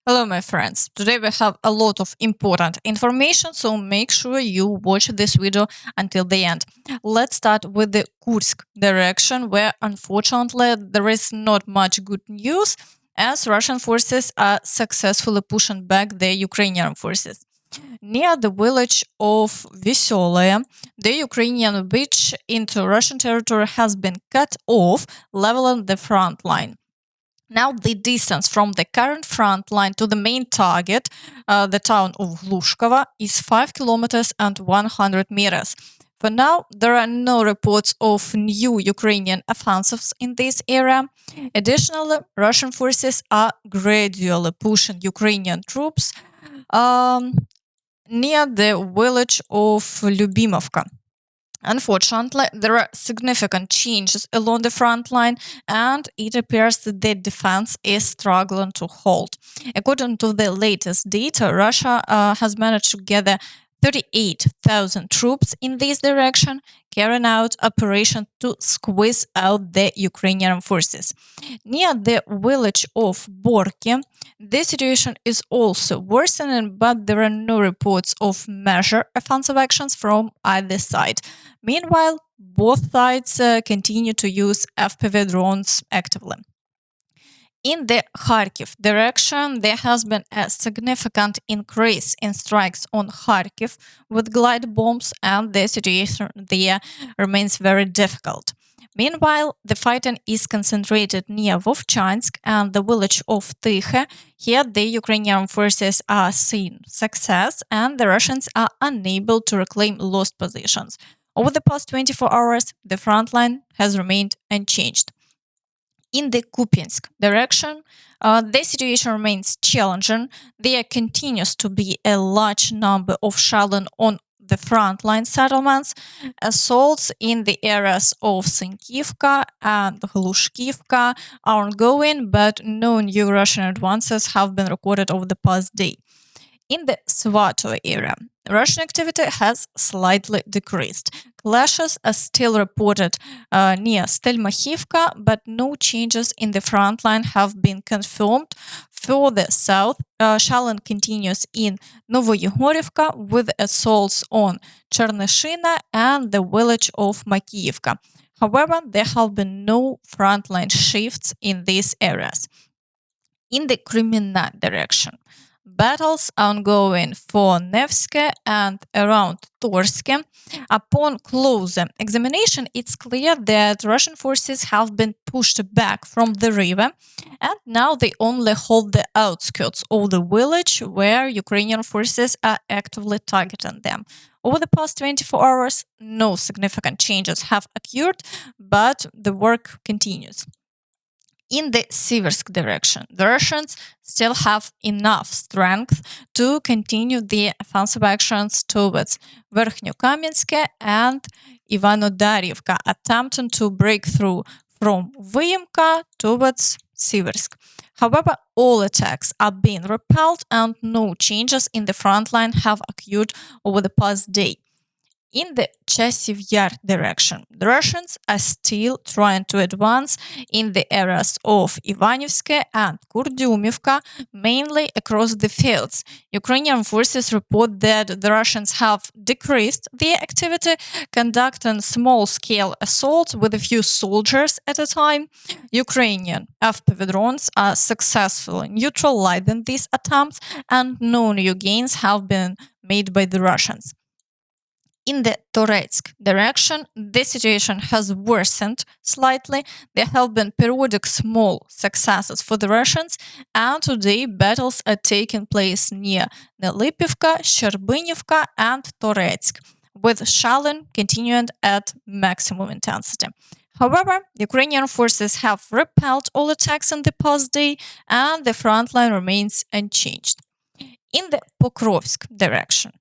Hello, my friends. Today we have a lot of important information, so make sure you watch this video until the end. Let's start with the Kursk direction, where unfortunately there is not much good news, as Russian forces are successfully pushing back the Ukrainian forces. Near the village of Vesele, the Ukrainian bridge into Russian territory has been cut off, leveling the front line. Now, the distance from the current front line to the main target, the town of Glushkova, is 5 kilometers and 100 meters. For now, there are no reports of new Ukrainian offensives in this area. Additionally, Russian forces are gradually pushing Ukrainian troops near the village of Lyubimovka. Unfortunately, there are significant changes along the front line, and it appears that the defense is struggling to hold. According to the latest data, Russia has managed to gather 38,000 troops in this direction, carrying out operations to squeeze out the Ukrainian forces. Near the village of Borki, the situation is also worsening, but there are no reports of major offensive actions from either side. Meanwhile, both sides continue to use FPV drones actively. In the Kharkiv direction, there has been a significant increase in strikes on Kharkiv with glide bombs, and the situation there remains very difficult. Meanwhile, the fighting is concentrated near Vovchansk and the village of Tykhe. Here, the Ukrainian forces are seeing success, and the Russians are unable to reclaim lost positions. Over the past 24 hours, the front line has remained unchanged. In the Kupiansk direction, the situation remains challenging. There continues to be a large number of shelling on the frontline settlements. Assaults in the areas of Sinkivka and Glushkivka are ongoing, but no new Russian advances have been recorded over the past day. In the Svatove area, Russian activity has slightly decreased. Clashes are still reported near Stelmachivka, but no changes in the front line have been confirmed. Further south, shelling continues in Novoyegorivka with assaults on Chernyshina and the village of Makiyivka. However, there have been no frontline shifts in these areas. In the Kreminna direction, battles are ongoing for Nevske and around Torske. Upon closer examination, it's clear that Russian forces have been pushed back from the river, and now they only hold the outskirts of the village where Ukrainian forces are actively targeting them. Over the past 24 hours, no significant changes have occurred, but the work continues. In the Siversk direction, the Russians still have enough strength to continue the offensive actions towards Verkhnyokamensky and Ivanodarivka, attempting to break through from Vyimka towards Siversk. However, all attacks are being repelled and no changes in the front line have occurred over the past day. In the Chasiv Yar direction, the Russians are still trying to advance in the areas of Ivanivske and Kurdyumivka, mainly across the fields. Ukrainian forces report that the Russians have decreased their activity, conducting small-scale assaults with a few soldiers at a time. Ukrainian FPV drones are successfully neutralizing these attempts, and no new gains have been made by the Russians. In the Toretsk direction, the situation has worsened slightly. There have been periodic small successes for the Russians, and today battles are taking place near Nelipivka, Sherbinivka, and Toretsk, with shelling continuing at maximum intensity. However, Ukrainian forces have repelled all attacks in the past day, and the front line remains unchanged. In the Pokrovsk direction,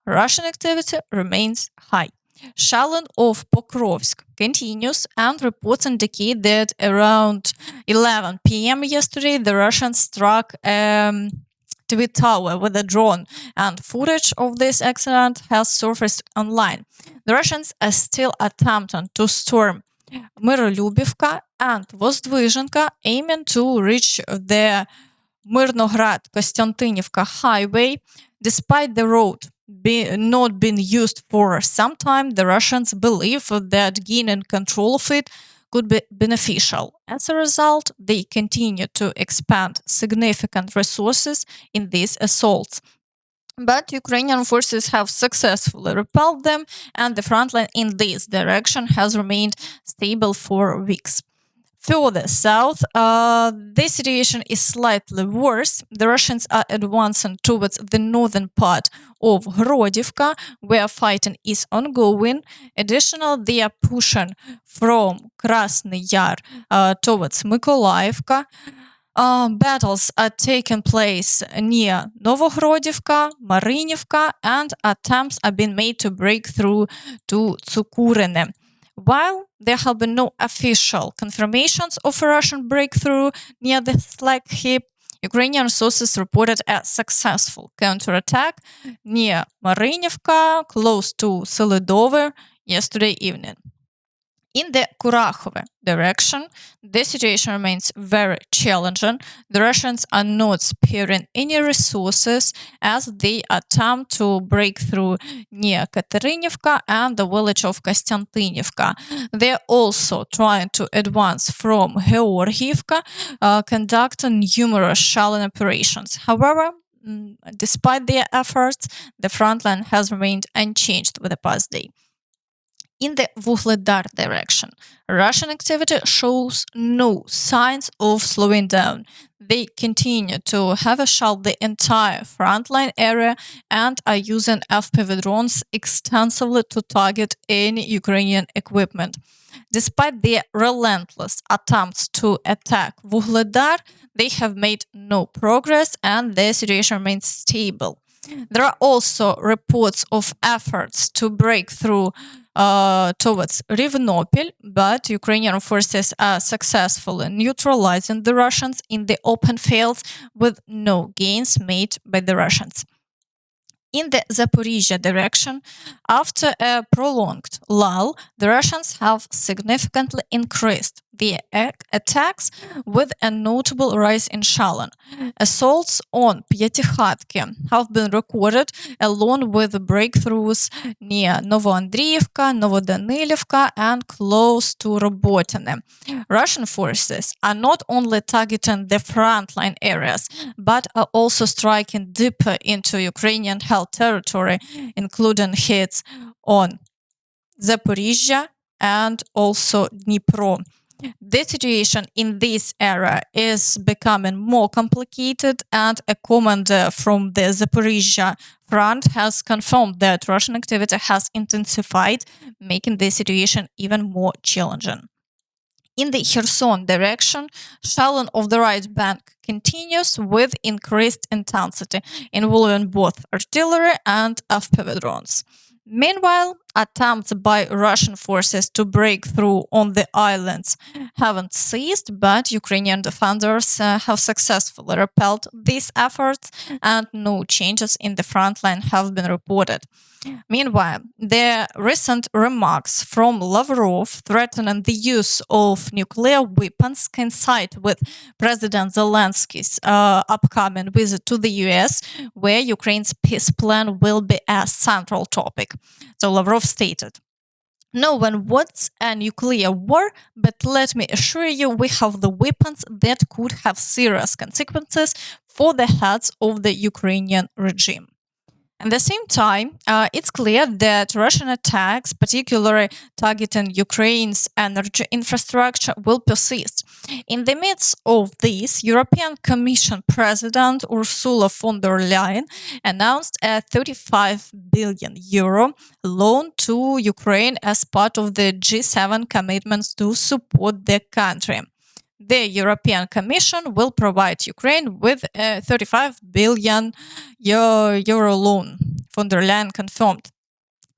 Russian activity remains high. Shelling of Pokrovsk continues, and reports indicate that around 11 p.m. yesterday, the Russians struck TV tower with a drone, and footage of this accident has surfaced online. The Russians are still attempting to storm Myrolubivka and Vozdvizhenka, aiming to reach the Mirnograd-Kostiantynivka highway. Despite the road not being used for some time, the Russians believe that gaining control of it could be beneficial. As a result, they continue to expand significant resources in these assaults. But Ukrainian forces have successfully repelled them, and the front line in this direction has remained stable for weeks. Further south, the situation is slightly worse. The Russians are advancing towards the northern part of Hrodivka, where fighting is ongoing. Additionally, they are pushing from Krasny Yar towards Mykolaiivka. Battles are taking place near Novohrodivka, Marinivka, and attempts are being made to break through to Tsukurene. While there have been no official confirmations of a Russian breakthrough near the flag heap, Ukrainian sources reported a successful counterattack near Marinivka, close to Svatove, yesterday evening. In the Kurakhove direction, the situation remains very challenging. The Russians are not sparing any resources as they attempt to break through near Katerinivka and the village of Kostiantynivka. They are also trying to advance from Georgiivka, conducting numerous shelling operations. However, despite their efforts, the front line has remained unchanged with the past day. In the Vuhledar direction, Russian activity shows no signs of slowing down. They continue to have shelled the entire frontline area and are using FPV drones extensively to target any Ukrainian equipment. Despite their relentless attempts to attack Vuhledar, they have made no progress and the situation remains stable. There are also reports of efforts to break through towards Rivnopil, but Ukrainian forces are successfully neutralizing the Russians in the open fields with no gains made by the Russians. In the Zaporizhzhia direction, after a prolonged lull, the Russians have significantly increased their attacks with a notable rise in shelling. Assaults on Pyatikhatki have been recorded along with breakthroughs near Novoandriivka, Novodanilivka, and close to Robotine. Russian forces are not only targeting the frontline areas, but are also striking deeper into Ukrainian held territory, including hits on Zaporizhzhia and also Dnipro. The situation in this area is becoming more complicated, and a commander from the Zaporizhzhia front has confirmed that Russian activity has intensified, making the situation even more challenging. In the Kherson direction, shelling of the right bank continues with increased intensity, involving both artillery and FPV drones. Meanwhile, attempts by Russian forces to break through on the islands haven't ceased, but Ukrainian defenders have successfully repelled these efforts, and no changes in the front line have been reported. Meanwhile, the recent remarks from Lavrov threatening the use of nuclear weapons coincide with President Zelensky's upcoming visit to the US, where Ukraine's peace plan will be a central topic. So Lavrov stated, "No one wants a nuclear war, but let me assure you we have the weapons that could have serious consequences for the heads of the Ukrainian regime." At the same time, it's clear that Russian attacks, particularly targeting Ukraine's energy infrastructure, will persist. In the midst of this, European Commission President Ursula von der Leyen announced a €35 billion loan to Ukraine as part of the G7 commitments to support the country. The European Commission will provide Ukraine with a €35 billion loan, von der Leyen confirmed.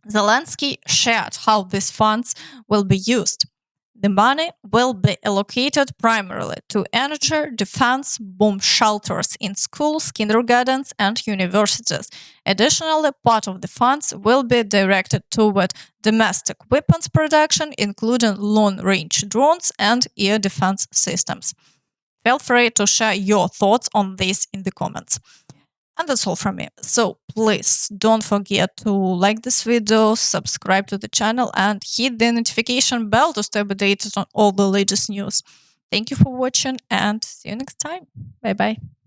Zelensky shared how these funds will be used. The money will be allocated primarily to energy, defense, bomb shelters in schools, kindergartens, and universities. Additionally, part of the funds will be directed toward domestic weapons production, including long-range drones and air defense systems. Feel free to share your thoughts on this in the comments. And that's all from me. So please don't forget to like this video, subscribe to the channel, and hit the notification bell to stay updated on all the latest news. Thank you for watching, and see you next time. Bye bye.